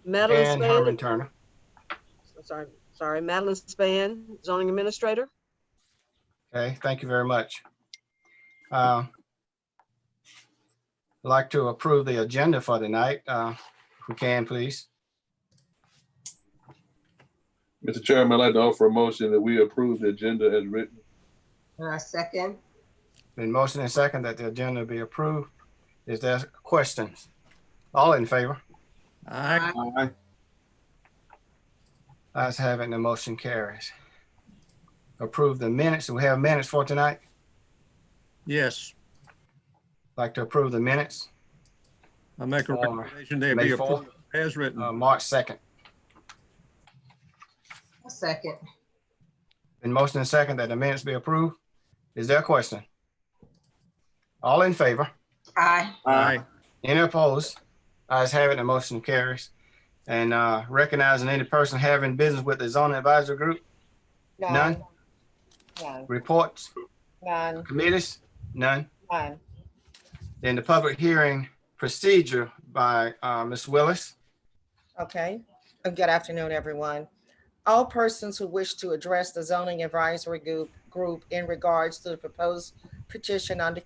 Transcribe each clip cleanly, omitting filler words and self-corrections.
Madeline And Span. Herman Turner. Sorry, Madeline Span, zoning administrator. Okay, thank you very much. I'd like to approve the agenda for tonight, if we can, please. Mr. Chairman, I'd like to offer a motion that we approve the agenda as written. Second. Been motion and second that the agenda be approved. Is there questions? All in favor? Aye. Aye. Ayes have it, and the motion carries. Approve the minutes. Do we have minutes for tonight? Yes, Like to approve the minutes, I make a For recommendation they May be 4th? approved as written. March 2nd. Second. Been motion and second that the minutes be approved. Is there a question? All in favor? Aye. Aye. Any opposed? Ayes have it, and the motion carries. And recognizing any person having business with the zoning advisory group? None? None. Reports? None. Committees? None? None. Then the public hearing procedure by Ms. Willis. Okay. Good afternoon, everyone. All persons who wish to address the zoning advisory group in regards to the proposed petition under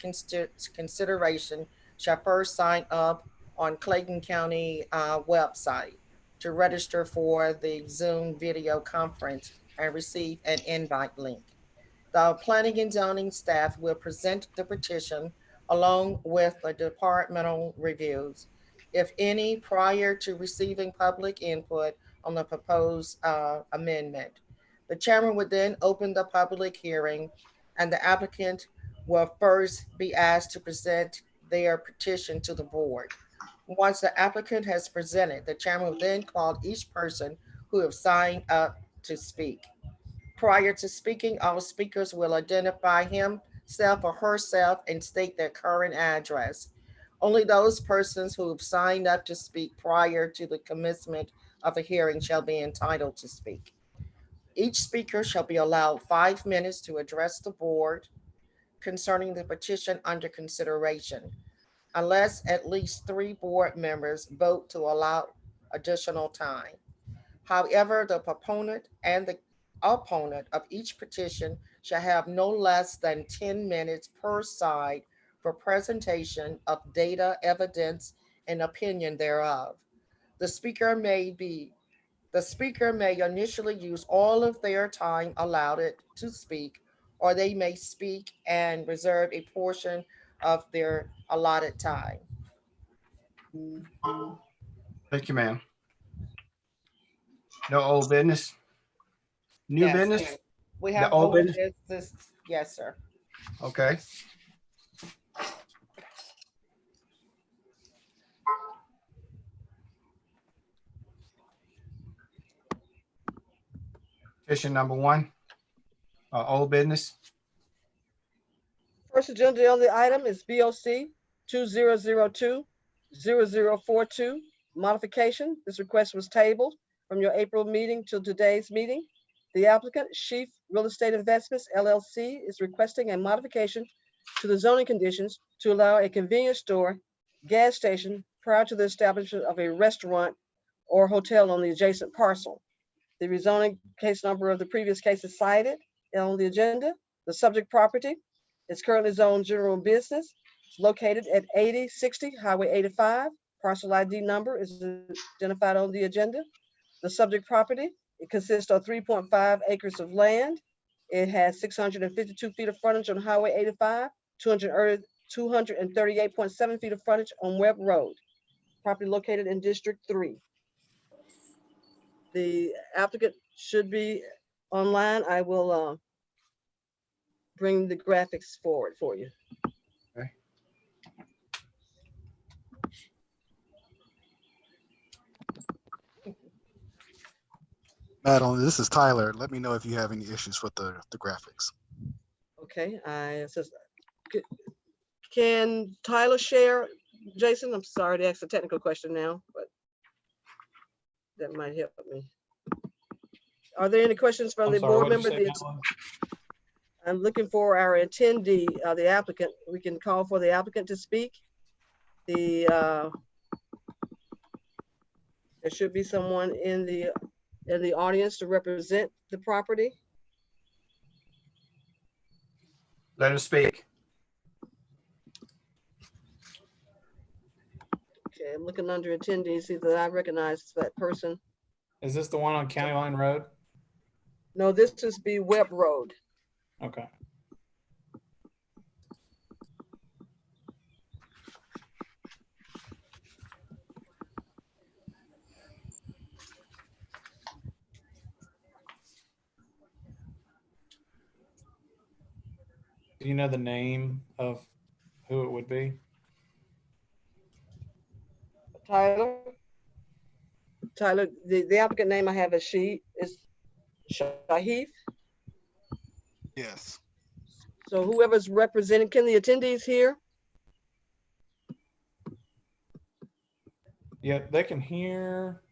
consideration shall first sign up on Clayton County website to register for the Zoom video conference and receive an invite link. The planning and zoning staff will present the petition along with the departmental reviews, if any, prior to receiving public input on the proposed amendment. The chairman would then open the public hearing, and the applicant will first be asked to present their petition to the board. Once the applicant has presented, the chairman will then call each person who have signed up to speak. Prior to speaking, all speakers will identify himself or herself and state their current address. Only those persons who have signed up to speak prior to the commencement of the hearing shall be entitled to speak. Each speaker shall be allowed 5 minutes to address the board concerning the petition under consideration, unless at least 3 board members vote to allow additional time. However, the proponent and the opponent of each petition shall have no less than 10 minutes per side for presentation of data, evidence, and opinion thereof. The speaker may initially use all of their time allowed to speak, or they may speak and reserve a portion of their allotted time. Thank you, ma'am. No old business? New Yes, business? we have The old old business? business. Yes, sir. Okay. Petition number 1, old business. First agenda on the item is BOC 2002-0042 modification. This request was tabled from your April meeting to today's meeting. The applicant, Sheaf Real Estate Investments LLC, is requesting a modification to the zoning conditions to allow a convenience store, gas station prior to the establishment of a restaurant or hotel on the adjacent parcel. The rezoning case number of the previous case is cited on the agenda. The subject property is currently zoned general business. It's located at 8060 Highway 85. Parcel ID number is identified on the agenda. The subject property, it consists of 3.5 acres of land. It has 652 feet of frontage on Highway 85, 238.7 feet of frontage on Webb Road. Property located in District 3. The applicant should be online. I will bring the graphics forward for you. Okay. Madeline, this is Tyler. Let me know if you have any issues with the graphics. Okay, can Tyler share? Jason, I'm sorry to ask a technical question now, but that might help me. Are there any questions from the board member? I'm looking for our attendee, the applicant. We can call for the applicant to speak. The There should be someone in the audience to represent the property. Let him speak. Okay, I'm looking under attendees, see that I recognize that person. Is this the one on County Line Road? No, this is be Webb Road. Okay. Do you know the name of who it would be? Tyler, the applicant name I have is Shahif. Yes. So whoever's representing, can the attendees hear? Yeah, they can hear,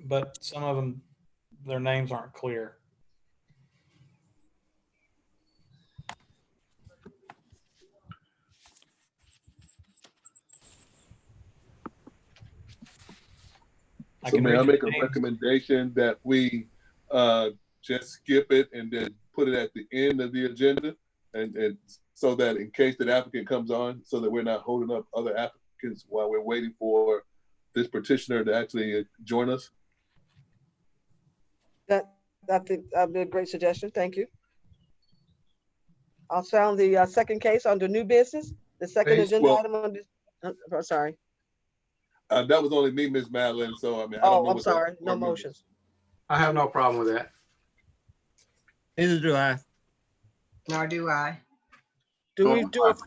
but some of them, their names aren't clear. So may I read make a your names. recommendation that we just skip it and then put it at the end of the agenda? And so that in case that applicant comes on, so that we're not holding up other applicants while we're waiting for this petitioner to actually join us? I think that'd be a great suggestion. Thank you. I'll sound the second case under new business. The second Please. agenda Well- item on this. Sorry. That was only me, Ms. Madeline, so I mean, I don't know Oh, I'm what the sorry. No board members- motions. I have no problem with that. Neither do I. Nor do I. Do we do it?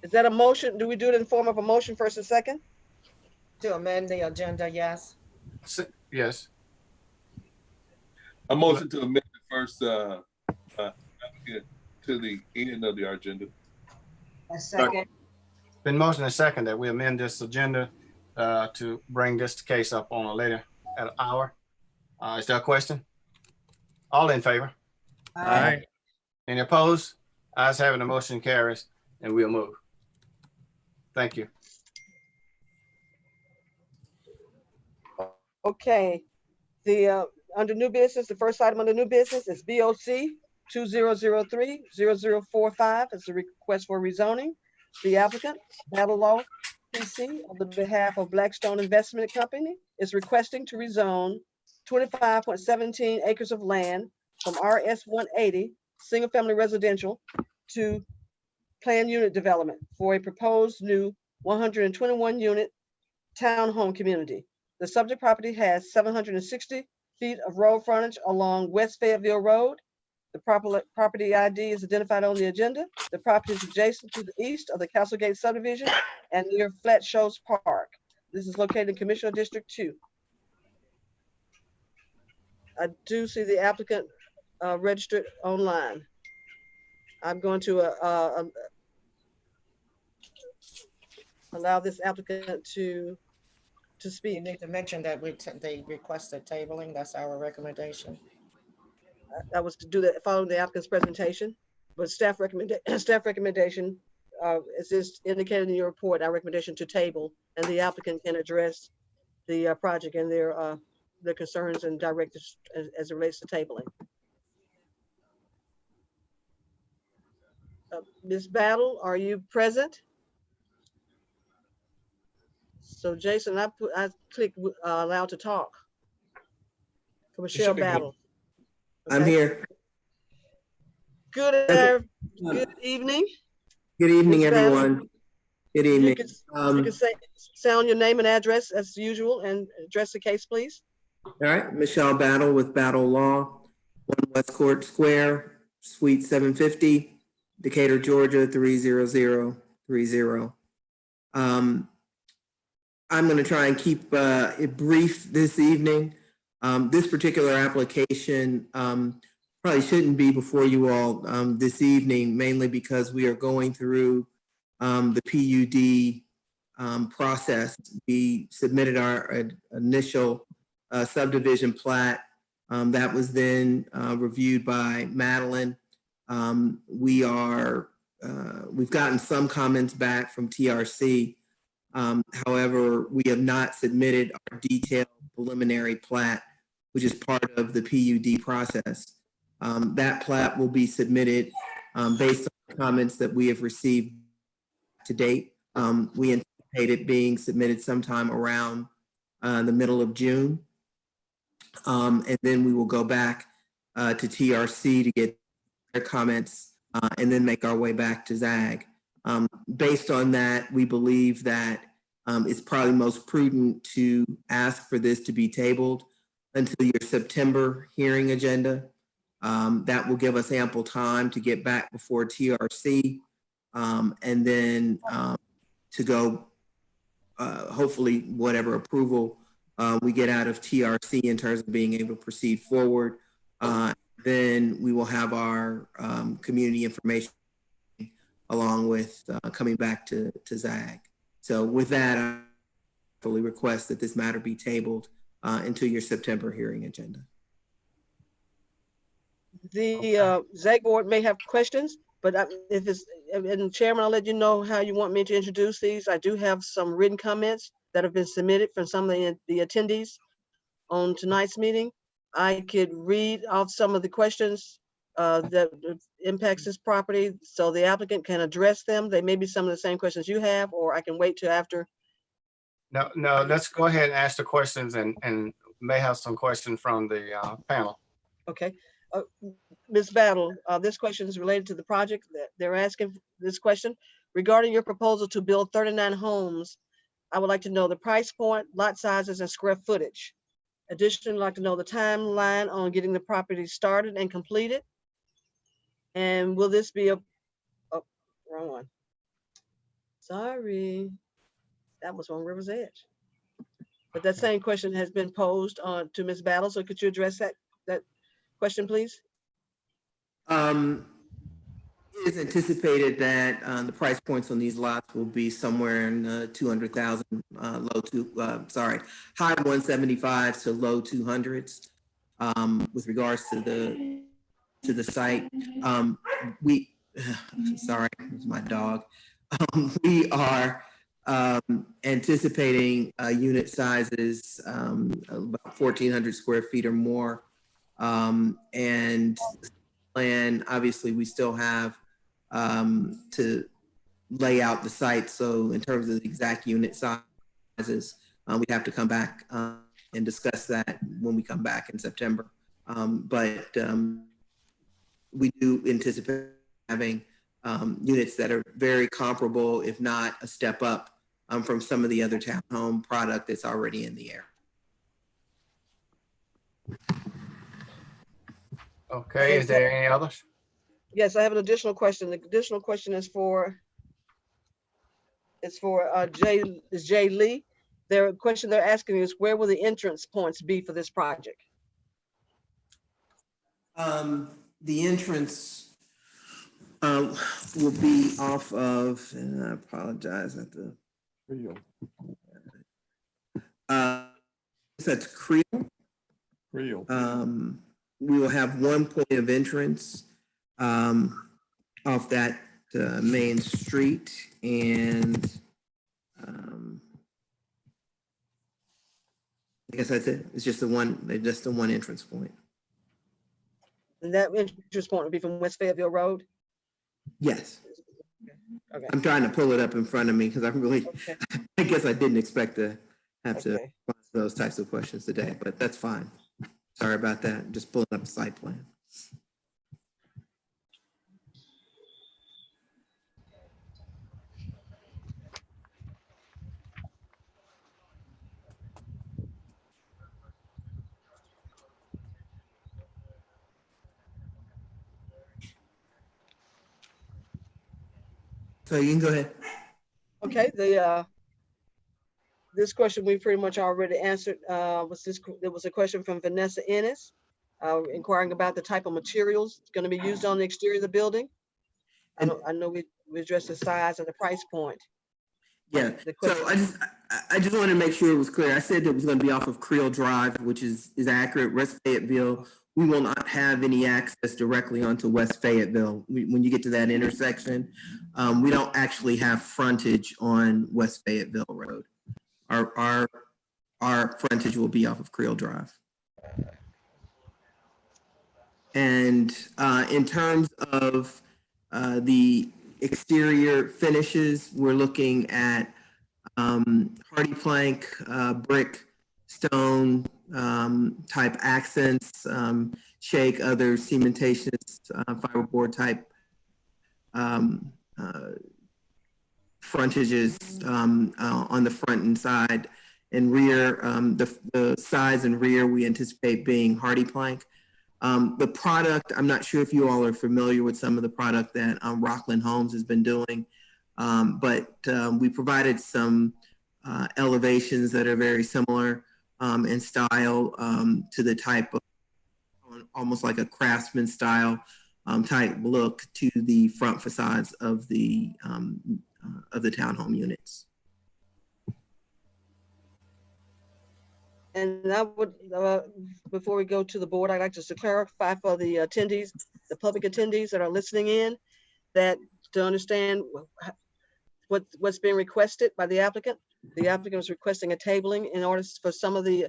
Is that a motion? Do we do it in form of a motion first and second? To amend the agenda, yes. Yes. A motion to amend the first applicant to the end of the agenda. A second. Been motion and second that we amend this agenda to bring this case up on a later hour. Is there a question? All in favor? Aye. Any opposed? Ayes having the motion carries, and we'll move. Thank you. Okay. The under new business, the first item under new business is BOC 2003-0045. It's a request for rezoning. The applicant, Battle Law PC, on the behalf of Blackstone Investment Company, is requesting to rezone 25.17 acres of land from RS 180 single family residential to planned unit development for a proposed new 121 unit townhome community. The subject property has 760 feet of road frontage along West Fayetteville Road. The property ID is identified on the agenda. The property is adjacent to the east of the Castlegate subdivision and near Flat Shoals Park. This is located in Commissioner District 2. I do see the applicant registered online. I'm going to allow this applicant to You speak. need to mention that they requested tabling. That's our recommendation. That was to do that following the applicant's presentation, but staff recommendation is just indicated in your report, our recommendation to table, and the applicant can address the project and their concerns and directives as it relates to tabling. Ms. Battle, are you present? So Jason, I click allow to talk for Michelle should be good. Battle. I'm Okay. here. Good evening. Good evening, Ms. Battle, everyone. Good You evening. can sound your name and address as usual and address the case, please. All right, Michelle Battle with Battle Law, 1 West Court Square, Suite 750, Decatur, Georgia, 30030. I'm going to try and keep it brief this evening. This particular application probably shouldn't be before you all this evening, mainly because we are going through the PUD process. We submitted our initial subdivision plat. That was then reviewed by Madeline. We've gotten some comments back from TRC. However, we have not submitted our detailed preliminary plat, which is part of the PUD process. That plat will be submitted based on the comments that we have received to date. We anticipate it being submitted sometime around the middle of June. And then we will go back to TRC to get their comments and then make our way back to ZAG. Based on that, we believe that it's probably most prudent to ask for this to be tabled until your September hearing agenda. That will give us ample time to get back before TRC and then to go, hopefully, whatever approval we get out of TRC in terms of being able to proceed forward. Then we will have our community information along with coming back to ZAG. So with that, I fully request that this matter be tabled until your September hearing agenda. The ZAG board may have questions, but if it's, and Chairman, I'll let you know how you want me to introduce these. I do have some written comments that have been submitted from some of the attendees on tonight's meeting. I could read off some of the questions that impacts this property so the applicant can address them. They may be some of the same questions you have, or I can wait till after. No, let's go ahead and ask the questions and may have some questions from the panel. Okay. Ms. Battle, this question is related to the project. They're asking this question. Regarding your proposal to build 39 homes, I would like to know the price point, lot sizes, and square footage. Additionally, I'd like to know the timeline on getting the property started and completed. And will this be wrong one. Sorry, that was on River's Edge. But that same question has been posed to Ms. Battle. So could you address that question, please? It is anticipated that the price points on these lots will be somewhere in 200,000, high 175s to low 200s. With regards to the site, sorry, it's my dog. We are anticipating unit sizes about 1,400 square feet or more, and plan, obviously, we still have to lay out the site. So in terms of the exact unit sizes, we'd have to come back and discuss that when we come back in September. But we do anticipate having units that are very comparable, if not a step up from some of the other townhome product that's already in the air. Okay, is there any others? Yes, I have an additional question. The additional question is for Jay Lee. Their question they're asking is, where will the entrance points be for this project? The entrance will be off of, and I apologize at the that's Creel. We will have one point of entrance off that main street, and I guess that's it. It's just the one entrance point. And that entrance point will be from West Fayetteville Road? Yes. Okay. I'm trying to pull it up in front of me because Okay. I guess I didn't expect to have to Okay. answer those types of questions today, but that's fine. Sorry about that. I'm just pulling up the site plan. So you can go ahead. Okay, this question we pretty much already answered. There was a question from Vanessa Ennis, inquiring about the type of materials going to be used on the exterior of the building. I know we addressed the size and the price point. Yeah, so I just want to make sure it was clear. I said that it was going to be off of Creel Drive, which is accurate. West Fayetteville we will not have any access directly onto West Fayetteville. When you get to that intersection, we don't actually have frontage on West Fayetteville Road. Our frontage will be off of Creel Drive. And in terms of the exterior finishes, we're looking at hardy plank, brick, stone type accents, shake, other cementaceous fiberboard type frontages on the front and side and rear. The sides and rear we anticipate being hardy plank. The product, I'm not sure if you all are familiar with some of the product that Rockland Homes has been doing, but we provided some elevations that are very similar in style to the type of almost like a craftsman style type look to the front facades of the townhome units. And I would, before we go to the board, I'd like just to clarify for the attendees, the public attendees that are listening in, that to understand what's being requested by the applicant. The applicant is requesting a tabling in order for some of the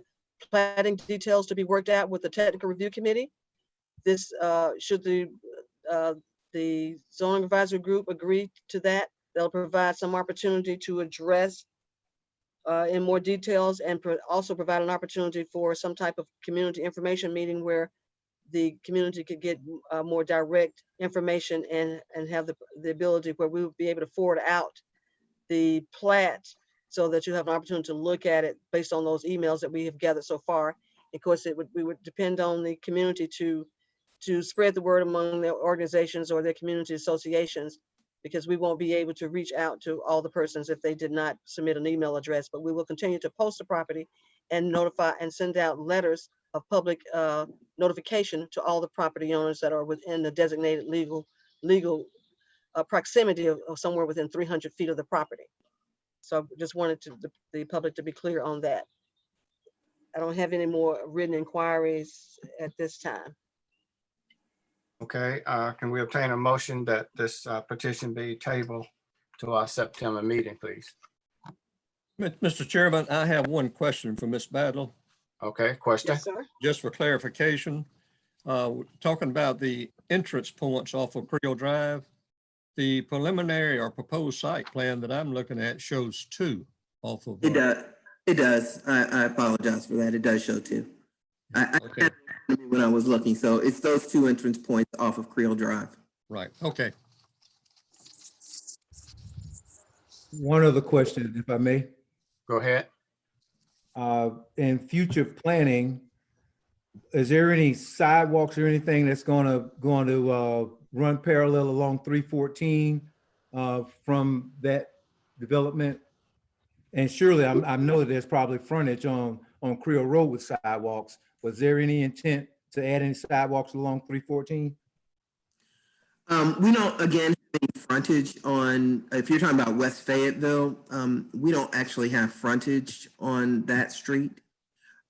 planning details to be worked out with the technical review committee. This, should the zoning advisory group agree to that, they'll provide some opportunity to address in more details and also provide an opportunity for some type of community information meeting where the community could get more direct information and have the ability where we would be able to forward out the plat so that you have an opportunity to look at it based on those emails that we have gathered so far. Of course, we would depend on the community to spread the word among their organizations or their community associations, because we won't be able to reach out to all the persons if they did not submit an email address, but we will continue to post the property and notify and send out letters of public notification to all the property owners that are within the designated legal proximity of somewhere within 300 feet of the property. So I just wanted the public to be clear on that. I don't have any more written inquiries at this time. Okay, can we obtain a motion that this petition be tabled to our September meeting, please? Mr. Chairman, I have one question for Ms. Battle, Okay, question? Yes, sir. just for clarification. We're talking about the entrance points off of Creel Drive. The preliminary or proposed site plan that I'm looking at shows 2 off of. It does. It does. I apologize for that. It does show 2. Okay, When I was looking, so it's those 2 entrance points off of Creel Drive. right, okay. One other question, if I may. Go ahead. In future planning, is there any sidewalks or anything that's going to run parallel along 314 from that development? And surely I know that there's probably frontage on Creel Road with sidewalks. Was there any intent to add any sidewalks along 314? We don't, again, have any frontage on, if you're talking about West Fayetteville, we don't actually have frontage on that street.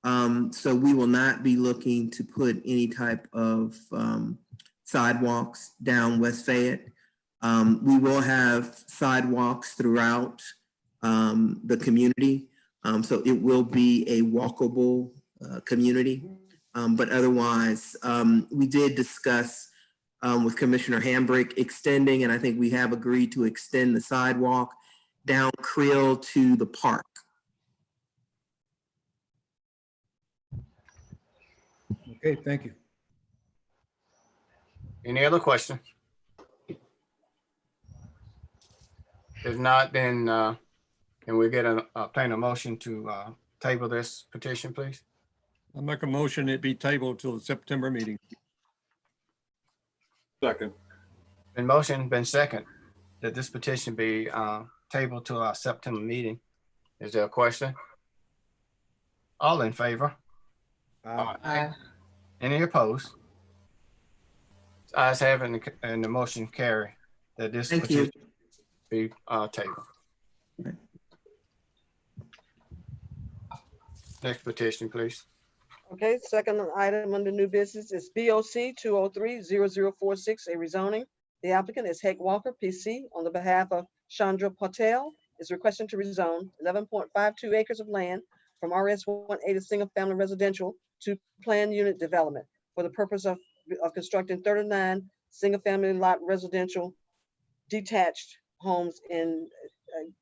So we will not be looking to put any type of sidewalks down West Fayette. We will have sidewalks throughout the community. So it will be a walkable community. But otherwise, we did discuss with Commissioner Hambrick extending, and I think we have agreed to extend the sidewalk down Creel to the park. Okay, thank you. Any other questions? If not, then can we obtain a motion to table this petition, please? I make a motion it be tabled till the September meeting. Second. Been second, that this petition be tabled to our September meeting. Is there a question? All in favor? Aye. Any opposed? Ayes have it, and the motion carry that this Thank you. petition be tabled. Next petition, please. Okay, second item under new business is BOC 203-0046, a rezoning. The applicant is Hank Walker, PC, on the behalf of Chandra Patel, is requesting to rezone 11.52 acres of land from RS 180 single-family residential to planned unit development for the purpose of constructing 39 single-family lot residential detached homes in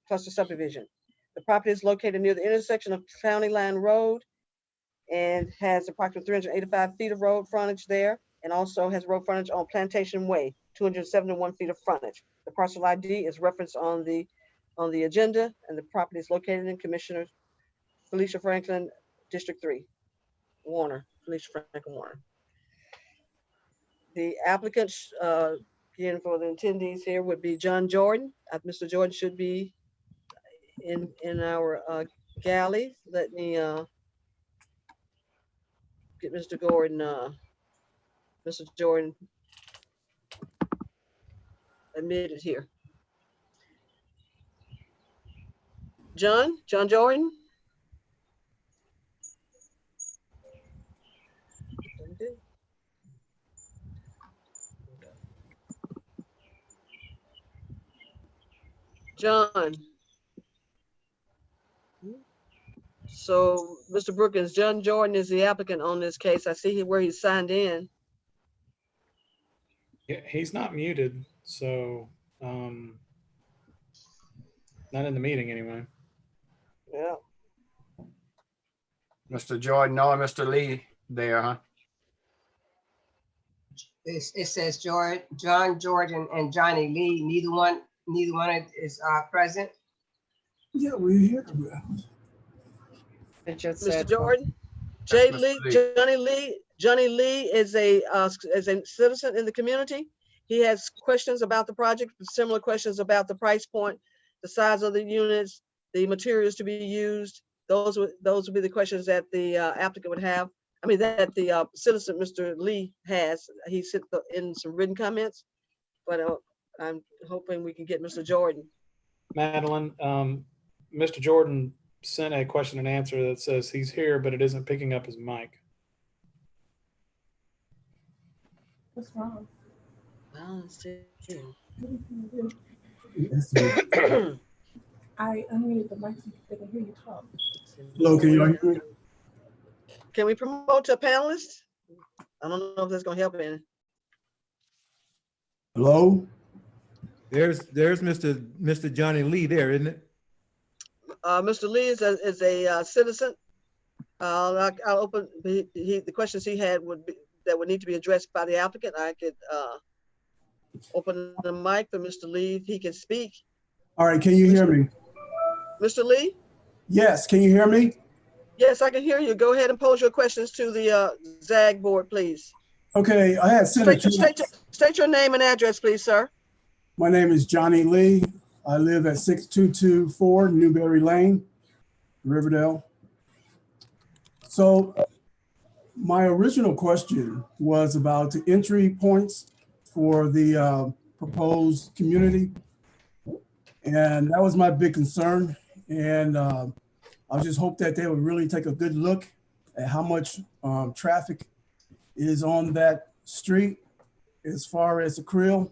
cluster subdivision. The property is located near the intersection of County Line Road and has approximately 385 feet of road frontage there, and also has road frontage on Plantation Way, 271 feet of frontage. The parcel ID is referenced on the agenda, and the property is located in Commissioner Felicia Franklin, District 3, Warner, Felicia Franklin Warner. The applicants, again, for the attendees here would be John Jordan. Mr. Jordan should be in our galley. Let me get Mr. Jordan admitted here. John Jordan. John. So, Mr. Brookins, John Jordan is the applicant on this case. I see where he's signed in. Yeah, he's not muted, so not in the meeting anyway. Yeah. Mr. Jordan or Mr. Lee there, huh? It says John Jordan and Johnny Lee. Neither one is present. Yeah, we're here. Mr. Jordan, Jay Lee, Johnny Lee is a citizen in the community. He has questions about the project, similar questions about the price point, the size of the units, the materials to be used. Those would be the questions that the applicant would have. I mean, that the citizen, Mr. Lee, has. He sent in some written comments, but I'm hoping we can get Mr. Jordan. Madeline, Mr. Jordan sent a question and answer that says he's here, but it isn't picking up his mic. What's wrong? Let's see. I unmuted the mic so they can hear you talk. Hello, can you hear me? Can we promote to a panelist? I don't know if that's gonna help any. Hello? There's Mr. Johnny Lee there, isn't it? Mr. Lee is a citizen. I'll open the questions he had would need to be addressed by the applicant. I could open the mic for Mr. Lee if he can speak. All right, can you hear me? Mr. Lee? Yes, can you hear me? Yes, I can hear you. Go ahead and pose your questions to the ZAG board, please. Okay, I had sent State your name and address, please, sir. My name is Johnny Lee. I live at 6224 Newberry Lane, Riverdale. So my original question was about the entry points for the proposed community. And that was my big concern. And I just hope that they would really take a good look at how much traffic is on that street as far as the Creel.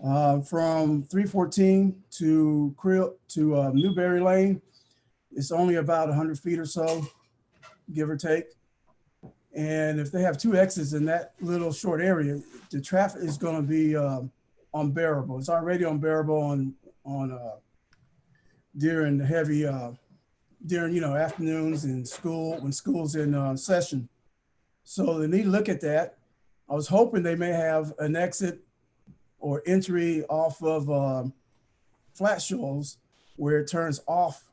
From 314 to Creel to Newberry Lane, it's only about 100 feet or so, give or take. And if they have two exits in that little short area, the traffic is going to be unbearable. It's already unbearable on during the heavy during afternoons and when school's in session. So they need to look at that. I was hoping they may have an exit or entry off of Flat Shoals where it turns off,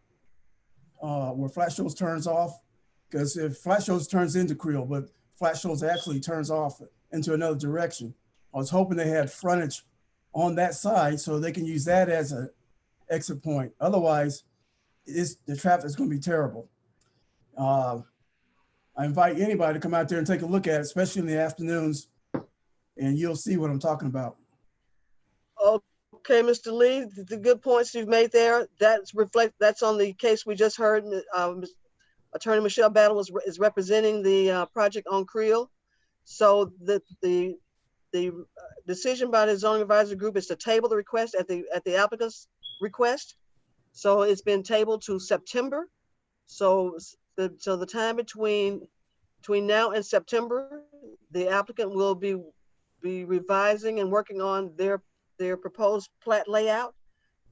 where Flat Shoals turns off. Because if Flat Shoals turns into Creel, but Flat Shoals actually turns off into another direction. I was hoping they had frontage on that side so they can use that as an exit point. Otherwise, the traffic is going to be terrible. I invite anybody to come out there and take a look at it, especially in the afternoons, and you'll see what I'm talking about. Okay, Mr. Lee, the good points you've made there, that's on the case we just heard, Attorney Michelle Battle is representing the project on Creel. So the decision by the zoning advisory group is to table the request at the applicant's request. So it's been tabled to September. So the time between now and September, the applicant will be revising and working on their proposed plat layout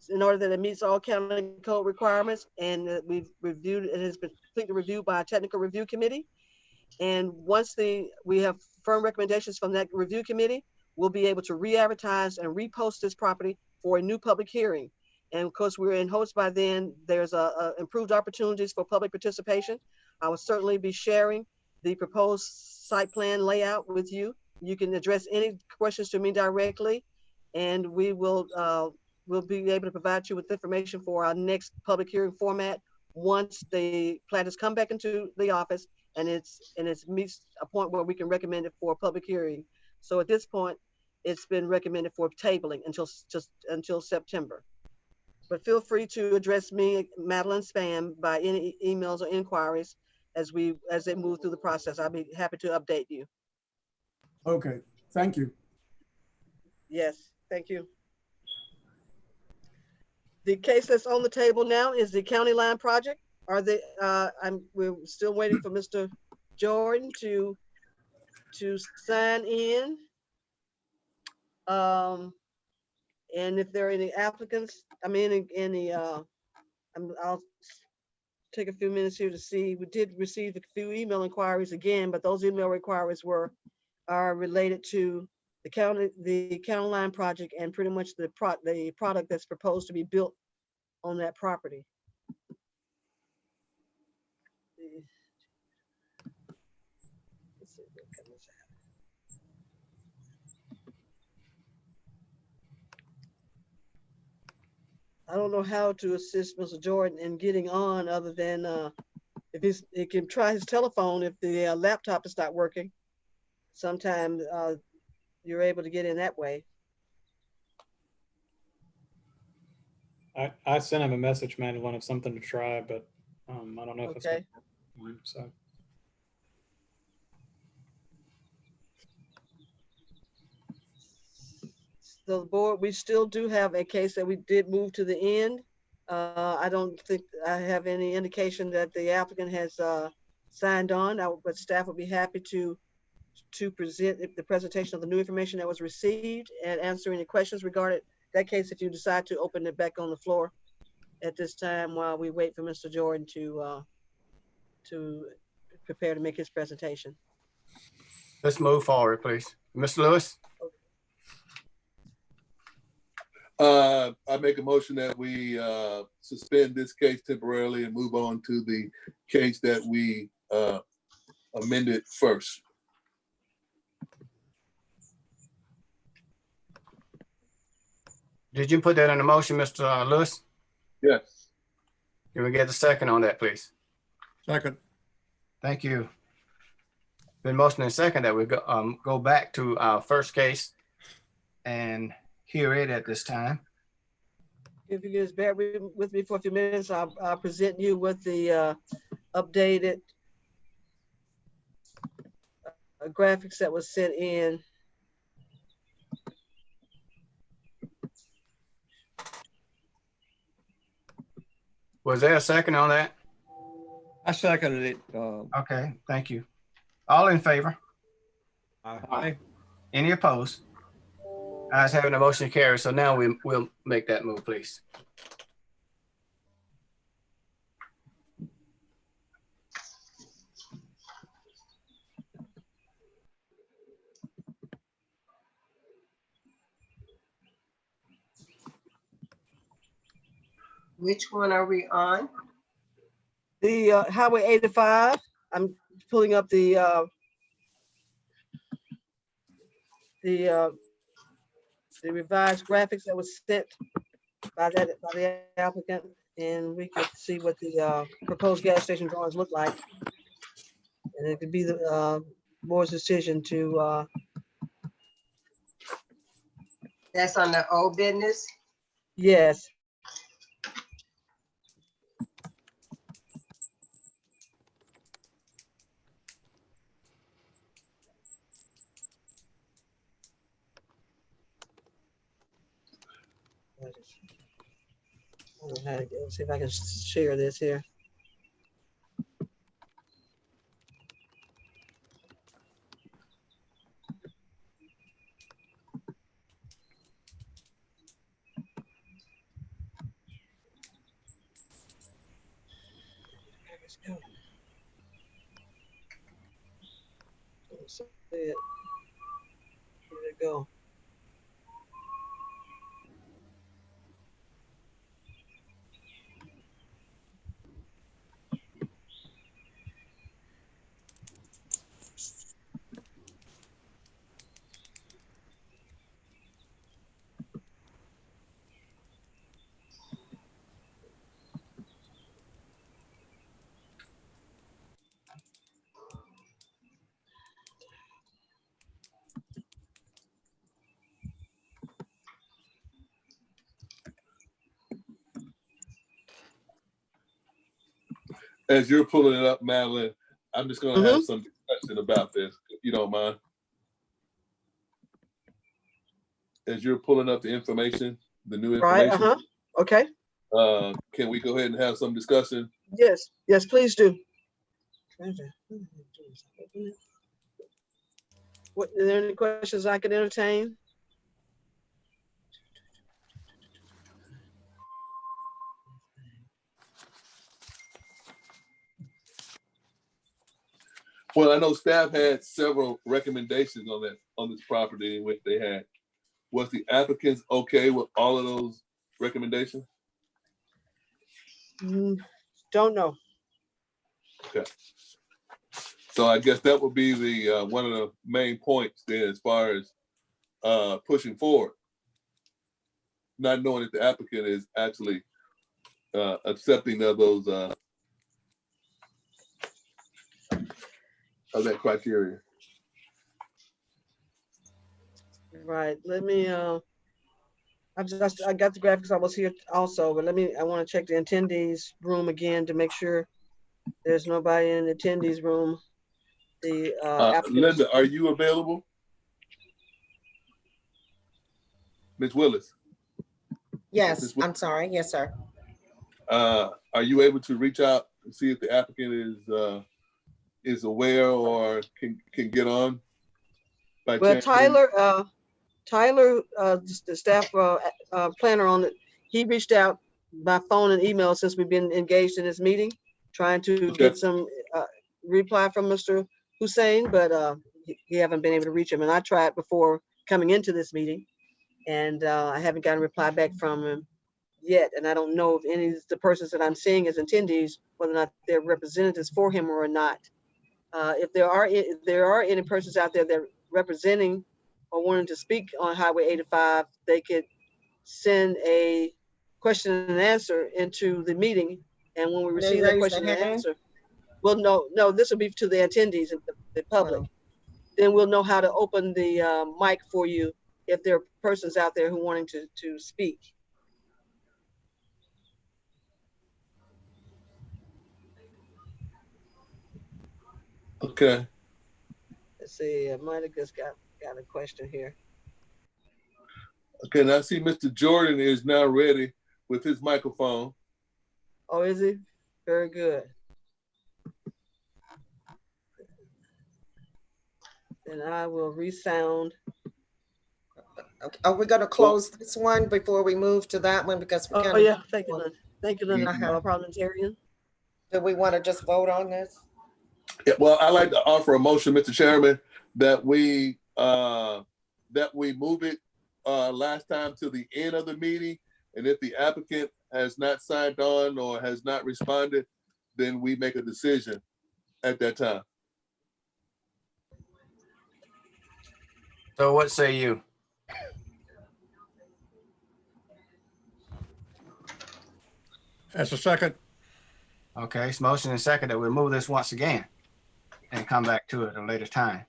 in order that it meets all county code requirements. And we've reviewed, it has been completely reviewed by a technical review committee. And once we have firm recommendations from that review committee, we'll be able to re-advertise and repost this property for a new public hearing. And of course, we're in hopes by then there's improved opportunities for public participation. I will certainly be sharing the proposed site plan layout with you. You can address any questions to me directly, and we will we'll be able to provide you with information for our next public hearing format once the plat has come back into the office and it's meets a point where we can recommend it for a public hearing. So at this point, it's been recommended for tabling until September. But feel free to address me, Madeline Spam, by any emails or inquiries as they move through the process. I'll be happy to update you. Okay, thank you. Yes, thank you. The case that's on the table now is the County Line project. We're still waiting for Mr. Jordan to sign in. And if there are any applicants, I'll take a few minutes here to see. We did receive a few email inquiries again, but those email inquiries are related to the county line project and pretty much the product that's proposed to be built on that property. Let's see what comes out. I don't know how to assist Mr. Jordan in getting on other than if he can try his telephone if the laptop is not working. Sometimes you're able to get in that way. I sent him a message, Madeline, of something to try, but I don't know if Okay. it's so. So the board, we still do have a case that we did move to the end. I don't think I have any indication that the applicant has signed on, but staff would be happy to present the presentation of the new information that was received and answer any questions regarding that case if you decide to open it back on the floor at this time while we wait for Mr. Jordan to prepare to make his presentation. Let's move forward, please. Mr. Lewis? I make a motion that we suspend this case temporarily and move on to the case that we amended first. Did you put that in the motion, Mr. Lewis? Yes. Can we get a second on that, please? Second. Thank you. Been motion and second that we go back to our first case and hear it at this time. If you just bear with me for a few minutes, I'll present you with the updated graphics that was sent in. Was there a second on that? I seconded it. Okay, thank you. All in favor? Aye. Any opposed? Ayes having the motion carries. So now we'll make that move, please. Which one are we on? The Highway 85. I'm pulling up the revised graphics that was sent by the applicant, and we could see what the proposed gas station drawings look like. And it could be the board's decision to. That's on the old business? Yes. Let's see if I can share this here. Let's go. Let's see it. Where'd it go? As you're pulling it up, Madeline, I'm just gonna have some discussion about this, if you don't mind. As you're pulling up the information, the new information. Right, okay. Can we go ahead and have some discussion? Yes, yes, please do. What, are there any questions I can entertain? Well, I know staff had several recommendations on this property in which they had. Was the applicants okay with all of those recommendations? Don't know. Okay. So I guess that would be the one of the main points then as far as pushing forward. Not knowing if the applicant is actually accepting of those of that criteria. Right, let me, I got the graphics, I was here also, but I want to check the attendees room again to make sure there's nobody in the attendees room. The applicants. Linda, are you available? Ms. Willis? Yes, I'm sorry. Yes, sir. Are you able to reach out and see if the applicant is aware or can get on? By Well, chance? Tyler, the staff planner on it, he reached out by phone and email since we've been engaged in this meeting, trying to get some reply from Mr. Hussein, but he haven't been able to reach him. And I tried before coming into this meeting, and I haven't gotten a reply back from him yet. And I don't know if any of the persons that I'm seeing as attendees, whether or not they're representatives for him or not. If there are any persons out there that are representing or wanting to speak on Highway 85, they could send a question and answer into the meeting. And when we receive that question and answer, well, no, this will be to the attendees and the public. Then we'll know how to open the mic for you if there are persons out there who wanting to speak. Okay. Let's see, I might have just got a question here. Okay, now I see Mr. Jordan is now ready with his microphone. Oh, is he? Very good. And I will resound. Okay. Are we going to close this one before we move to that one? Because we oh yeah, thank you, Linda. Thank you, Linda, parliamentarian. Do we want to just vote on this? Yeah, well, I'd like to offer a motion, Mr. Chairman, that we move it last time to the end of the meeting. And if the applicant has not signed on or has not responded, then we make a decision at that time. So what say you? That's a second. Okay, it's motion and second that we move this once again and come back to it at a later time.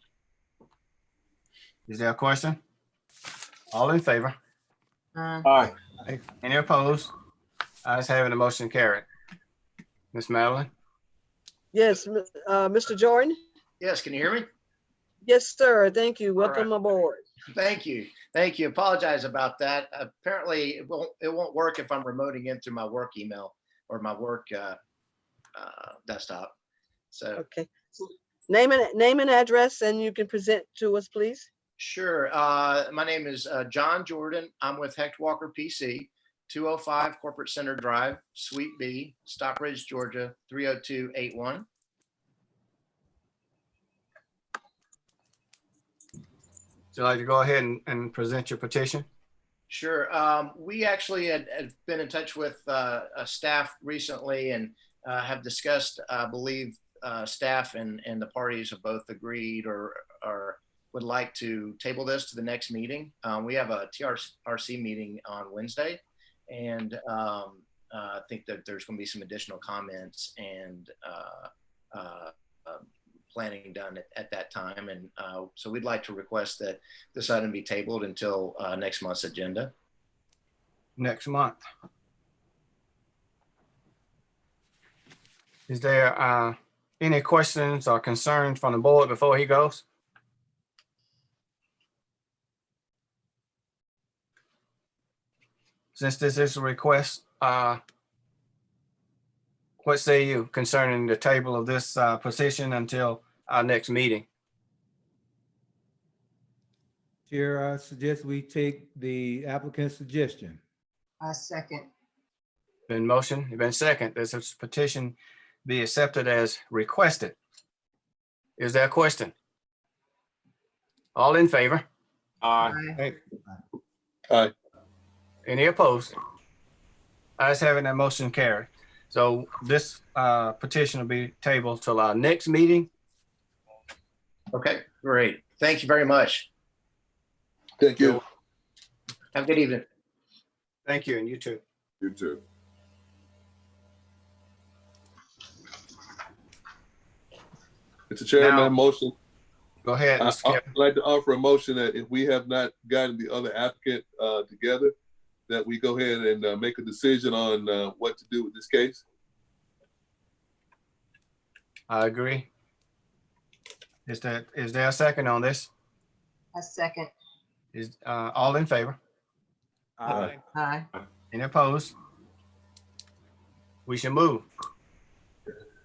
Is there a question? All in favor? Aye. Any opposed? Ayes having the motion carried. Ms. Madeline? Yes, Mr. Jordan? Yes, can you hear me? Yes, sir. Thank you. All right. Welcome aboard. Thank you. Thank you. Apologize about that. Apparently it won't work if I'm remoting in through my work email or my work desktop. So Okay. Name and address, and you can present to us, please. sure. My name is John Jordan. I'm with Hecht Walker PC, 205 Corporate Center Drive, Suite B, Stockbridge, Georgia, 30281. Would you like to go ahead and present your petition? Sure. We actually had been in touch with staff recently and have discussed, I believe, staff and the parties have both agreed or would like to table this to the next meeting. We have a TRC meeting on Wednesday, and I think that there's going to be some additional comments and planning done at that time. And so we'd like to request that this item be tabled until next month's agenda. Next month. Is there any questions or concerns from the board before he goes? Since this is a request, what say you concerning the table of this position until our next meeting? Chair, I suggest we take the applicant's suggestion. I second. Been motion, been second. This petition be accepted as requested. Is there a question? All in favor? Aye. Aye. Any opposed? Ayes having that motion carried. So this petition will be tabled till our next meeting. Okay, great. Thank you very much. Thank you. Have a good evening. Thank you, and you too. You too. Mr. Chairman, Now- motion. Go ahead, Mr. I'd Kevin. like to offer a motion that if we have not gotten the other applicant together, that we go ahead and make a decision on what to do with this case. I agree. Is there a second on this? I second. Is all in favor? Aye. Aye. Any opposed? We should move.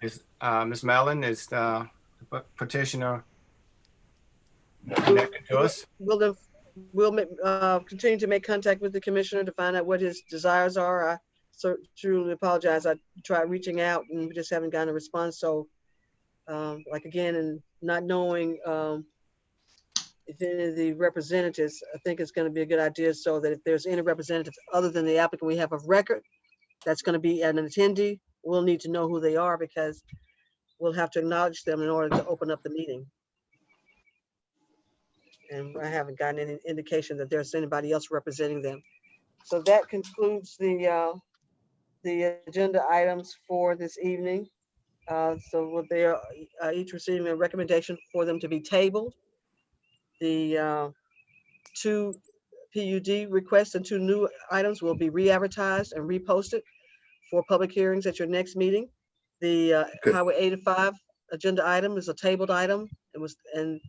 Is Ms. Mallon, is the petitioner connected to us? We'll continue to make contact with the commissioner to find out what his desires are. I truly apologize. I tried reaching out and we just haven't gotten a response. So like again, and not knowing if any of the representatives, I think it's going to be a good idea so that if there's any representatives other than the applicant we have of record that's going to be an attendee, we'll need to know who they are because we'll have to acknowledge them in order to open up the meeting. And I haven't gotten any indication that there's anybody else representing them. So that concludes the agenda items for this evening. So they are each receiving a recommendation for them to be tabled. The 2 PUD requests and 2 new items will be re-advertised and reposted for public hearings at your next meeting. The Highway 85 agenda item is a tabled item. It was and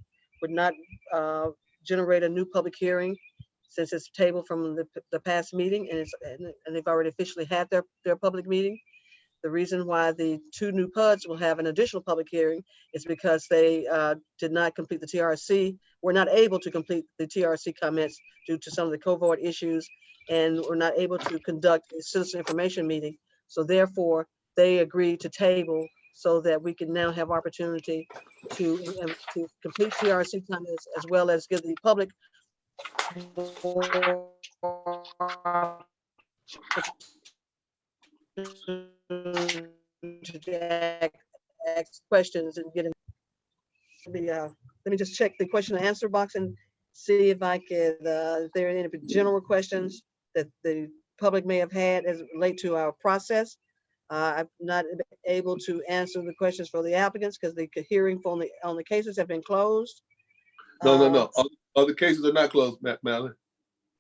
would not generate a new public hearing since it's tabled from the past meeting and they've already officially had their public meeting. The reason why the 2 new PUDs will have an additional public hearing is because they did not complete the TRC, were not able to complete the TRC comments due to some of the COVID issues and were not able to conduct a citizen information meeting. So therefore, they agreed to table so that we can now have opportunity to complete TRC comments as well as give the public to ask questions and get in let me just check the question and answer box and see if I could, if there are any general questions that the public may have had as it relate to our process. I'm not able to answer the questions for the applicants because the hearing on the cases have been closed. No. Other cases are not closed, Mallon.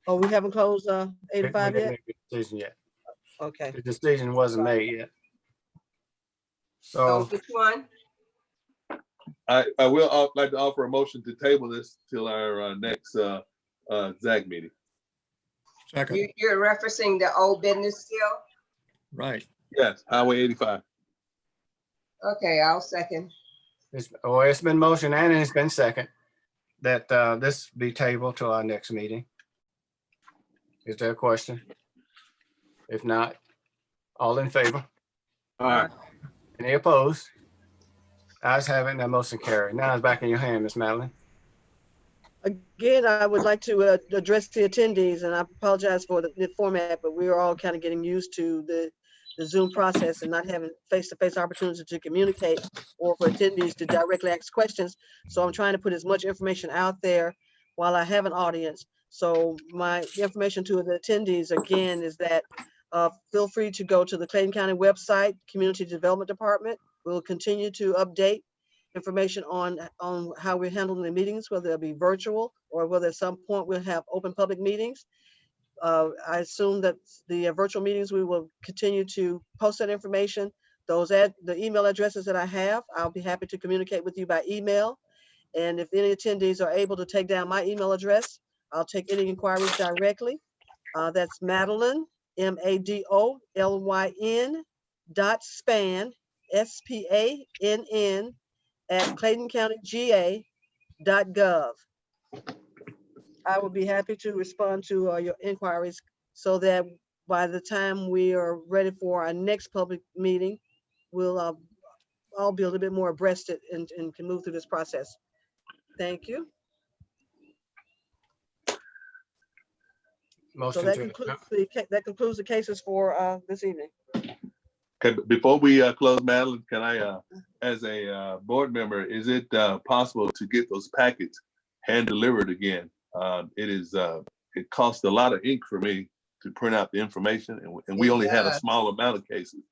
Oh, we haven't closed 85 We yet? didn't make a decision yet. Okay. The decision wasn't made yet. So So which one? I will like to offer a motion to table this till our next ZAG meeting. Second, You're referencing the old business still? right. Yes, Highway 85. Okay, I'll second. It's been motioned and it's been second that this be tabled to our next meeting. Is there a question? If not, all in favor? All right. Any opposed? Ayes have it, and that motion carried. Now it's back in your hand, Ms. Madeline. Again, I would like to address the attendees, and I apologize for the format, but we are all kind of getting used to the Zoom process and not having face-to-face opportunity to communicate or for attendees to directly ask questions. So I'm trying to put as much information out there while I have an audience. So my information to the attendees again is that feel free to go to the Clayton County website, Community Development Department. We'll continue to update information on how we're handling the meetings, whether it be virtual or whether at some point we'll have open public meetings. I assume that the virtual meetings, we will continue to post that information. The email addresses that I have, I'll be happy to communicate with you by email. And if any attendees are able to take down my email address, I'll take any inquiries directly. That's Madeline, MADOLYN .spann, SPANN at ClaytonCountyGA.gov. I would be happy to respond to your inquiries so that by the time we are ready for our next public meeting, we'll all be a little bit more abreast and can move through this process. Thank you. So that concludes the cases for this evening. Okay, before we close, Madeline, can I, as a board member, is it possible to get those packets hand delivered again? It costs a lot of ink for me to print out the information, and we only had a small amount of cases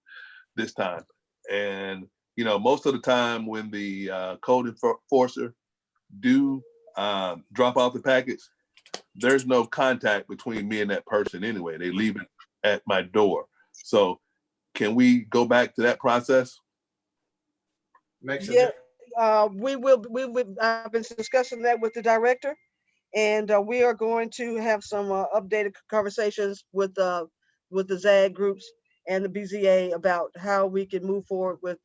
this time. And you know, most of the time when the code enforcer do drop off the package, there's no contact between me and that person anyway. They leave it at my door. So can we go back to that process? Yeah, we will. I've been discussing that with the director, and we are going to have some updated conversations with the ZAG groups and the BZA about how we can move forward with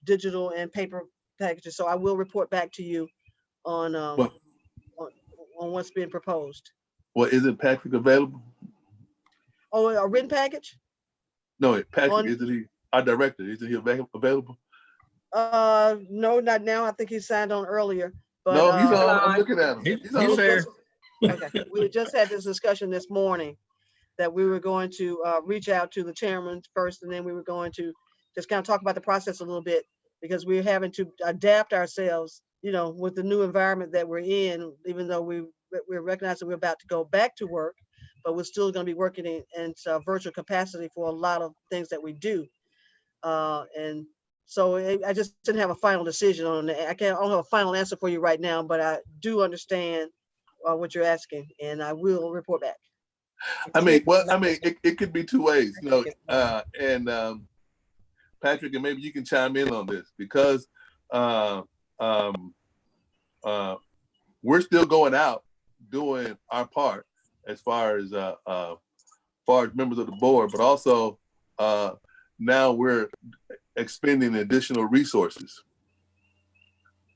digital and paper packages. So I will report back to you on what's being proposed. Well, isn't Patrick available? Oh, a written package? No, Patrick, isn't he our director? Isn't he available? No, not now. I think he signed on earlier. But, no, he's on. I'm looking at him. He's there. Okay, we just had this discussion this morning that we were going to reach out to the chairman first, and then we were going to just kind of talk about the process a little bit, because we're having to adapt ourselves, you know, with the new environment that we're in, even though we're recognizing we're about to go back to work, but we're still going to be working in virtual capacity for a lot of things that we do. And so I just didn't have a final decision on that. I don't have a final answer for you right now, but I do understand what you're asking, and I will report back. It could be two ways, you know, and Patrick, and maybe you can chime in on this, because we're still going out doing our part as far as members of the board, but also now we're expending additional resources.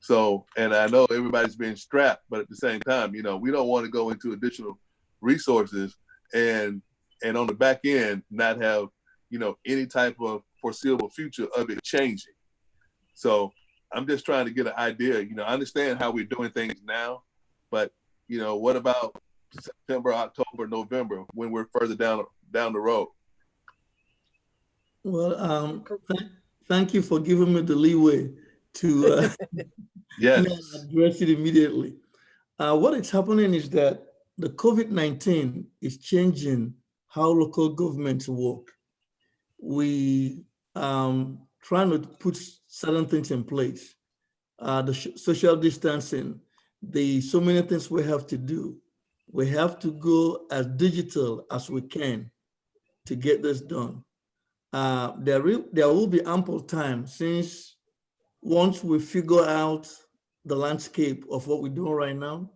So, and I know everybody's being strapped, but at the same time, you know, we don't want to go into additional resources and on the back end not have, you know, any type of foreseeable future of it changing. So I'm just trying to get an idea. You know, I understand how we're doing things now, but you know, what about September, October, November, when we're further down the road? Well, thank you for giving me the leeway to yes. address it immediately. What is happening is that the COVID-19 is changing how local governments work. We trying to put certain things in place. The social distancing, so many things we have to do. We have to go as digital as we can to get this done. There will be ample time, since once we figure out the landscape of what we're doing right now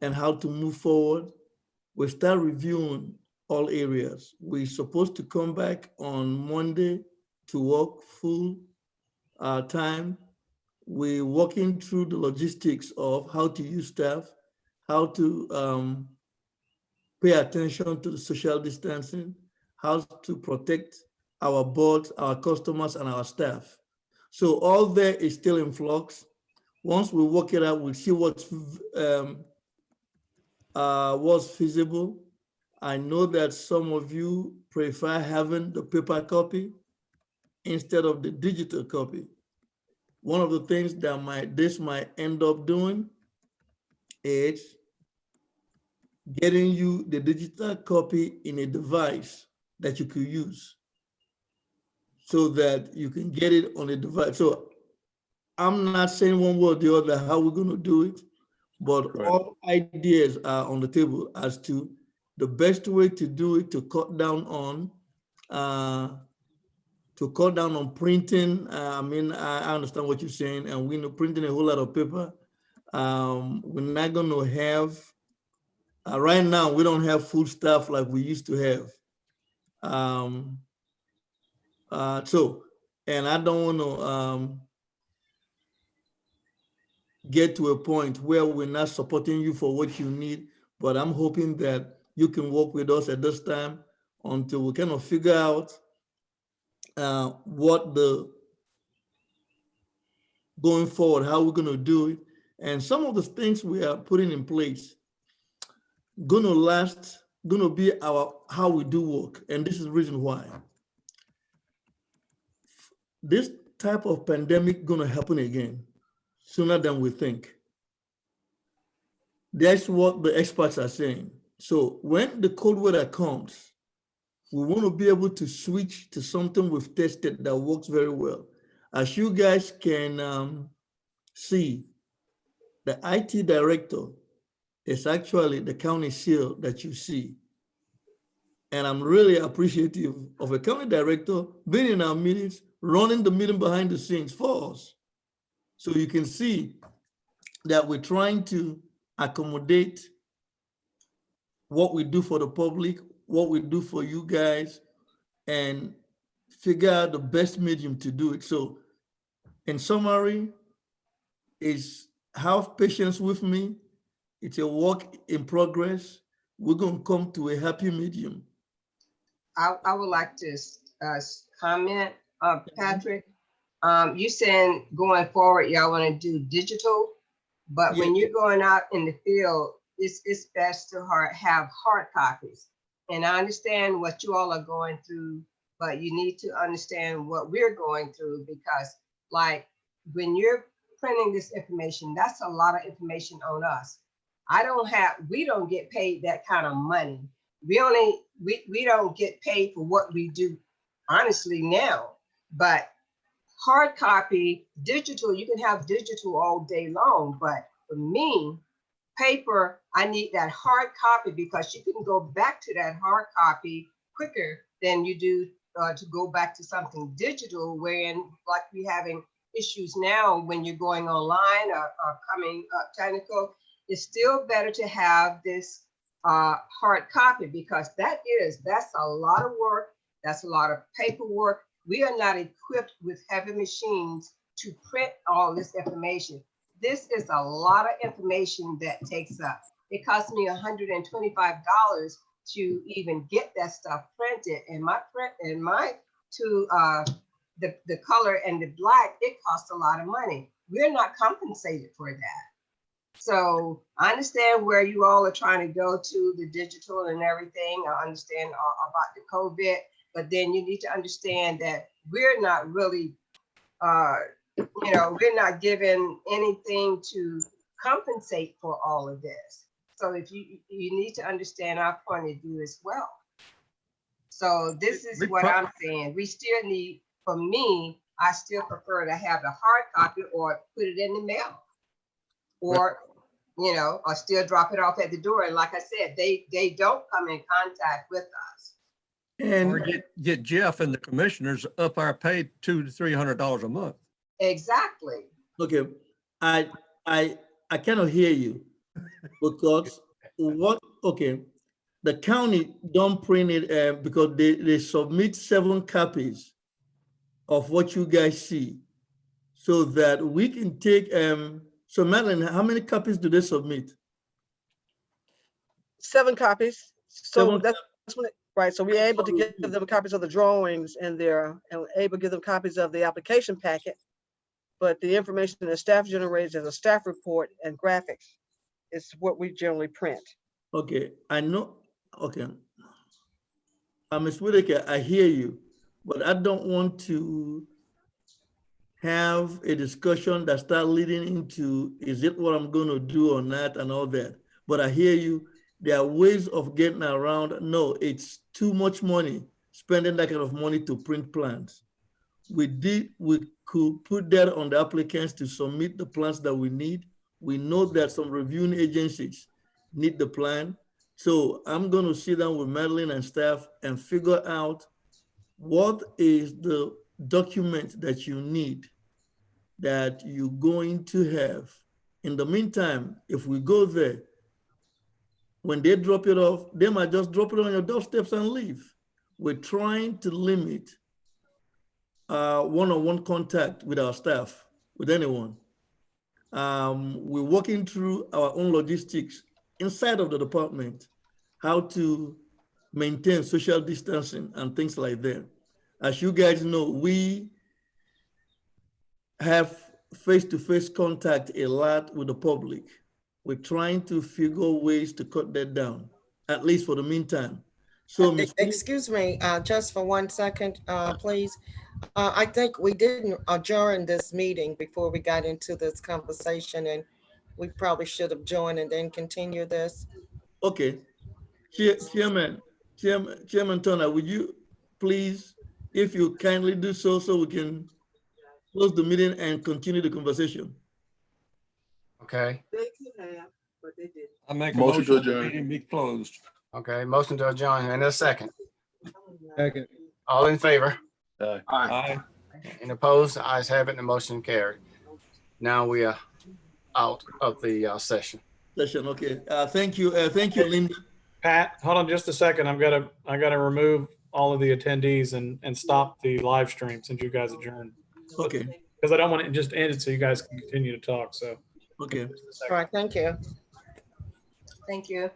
and how to move forward, we start reviewing all areas. We're supposed to come back on Monday to work full time. We're working through the logistics of how to use staff, how to pay attention to the social distancing, how to protect our boards, our customers, and our staff. So all there is still in flux. Once we work it out, we'll see what's feasible. I know that some of you prefer having the paper copy instead of the digital copy. One of the things that this might end up doing is getting you the digital copy in a device that you could use so that you can get it on a device. So I'm not saying one way or the other how we're going to do it, but all ideas are on the table as to the best way to do it to cut down on printing. I mean, I understand what you're saying, and we're printing a whole lot of paper. We're not going to have, right now, we don't have full staff like we used to have. And I don't want to get to a point where we're not supporting you for what you need, but I'm hoping that you can work with us at this time until we kind of figure out what going forward, how we're going to do it. And some of the things we are putting in place going to be how we do work. And this is the reason why. This type of pandemic going to happen again sooner than we think. That's what the experts are saying. So when the cold weather comes, we want to be able to switch to something we've tested that works very well. As you guys can see, the IT director is actually the county seal that you see. And I'm really appreciative of a county director being in our meetings, running the meeting behind the scenes for us. So you can see that we're trying to accommodate what we do for the public, what we do for you guys, and figure out the best medium to do it. So in summary, is have patience with me. It's a work in progress. We're going to come to a happy medium. I would like to comment, Patrick. You saying going forward, y'all want to do digital, but when you're going out in the field, it's best to have hard copies. And I understand what you all are going through, but you need to understand what we're going through, because like when you're printing this information, that's a lot of information on us. We don't get paid that kind of money. We don't get paid for what we do, honestly, now. But hard copy, digital, you can have digital all day long. But for me, paper, I need that hard copy, because you can go back to that hard copy quicker than you do to go back to something digital, wherein like we're having issues now when you're going online or coming up technical. It's still better to have this hard copy, because that's a lot of work. That's a lot of paperwork. We are not equipped with heavy machines to print all this information. This is a lot of information that takes up. It cost me $125 to even get that stuff printed. And the color and the black, it costs a lot of money. We're not compensated for that. So I understand where you all are trying to go to the digital and everything. I understand about the COVID, but then you need to understand that we're not really, we're not given anything to compensate for all of this. So if you need to understand our point of view as well. So this is what I'm saying. We still need, for me, I still prefer to have the hard copy or put it in the mail, or or still drop it off at the door. And like I said, they don't come in contact with us. Or get Jeff and the commissioners up our pay $200 to $300 a month. Exactly. Okay, I I cannot hear you because okay, the county don't print it because they submit 7 copies of what you guys see so that we can take so Madeline, how many copies do they submit? 7 copies. So 7 that's when, right, so we're able to give them copies of the drawings and and able to give them copies of the application packet. But the information that staff generates as a staff report and graphics is what we generally print. Okay, I know. Okay, Ms. Whitaker, I hear you, but I don't want to have a discussion that start leading into, is it what I'm going to do or not and all that. But I hear you. There are ways of getting around. No, it's too much money, spending that kind of money to print plans. We could put that on the applicants to submit the plans that we need. We know that some reviewing agencies need the plan. So I'm going to sit down with Madeline and staff and figure out what is the document that you need that you're going to have. In the meantime, if we go there, when they drop it off, they might just drop it on your doorsteps and leave. We're trying to limit one-on-one contact with our staff, with anyone. We're working through our own logistics inside of the department, how to maintain social distancing and things like that. As you guys know, we have face-to-face contact a lot with the public. We're trying to figure ways to cut that down, at least for the meantime. So, Ms. Excuse me, just for 1 second, please. I think we didn't adjourn this meeting before we got into this conversation, and we probably should have joined and then continue this. Okay, Chairman Turner, would you please, if you kindly do so, so we can close the meeting and continue the conversation. Okay, They could have, but they didn't. I make a Motion to motion to adjourn. meeting be closed. okay, motion to adjourn and a second. Second. All in favor? Aye. And opposed? Ayes have it, and the motion carried. Now we are out of the session. Okay, thank you, Linda. Pat, hold on just a second. I gotta remove all of the attendees and stop the live stream since you guys adjourned. Okay, Because I don't want it just ended so you guys can continue to talk. So okay. All right, thank you. Thank you.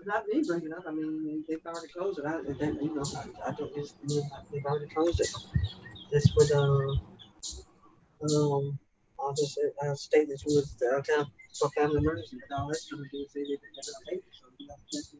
Not me bringing it up. I mean, they've already closed it. I don't just, they've already closed it. This would, I'll just state this was downtown for family emergency, but all that's gonna do is say they pick it up.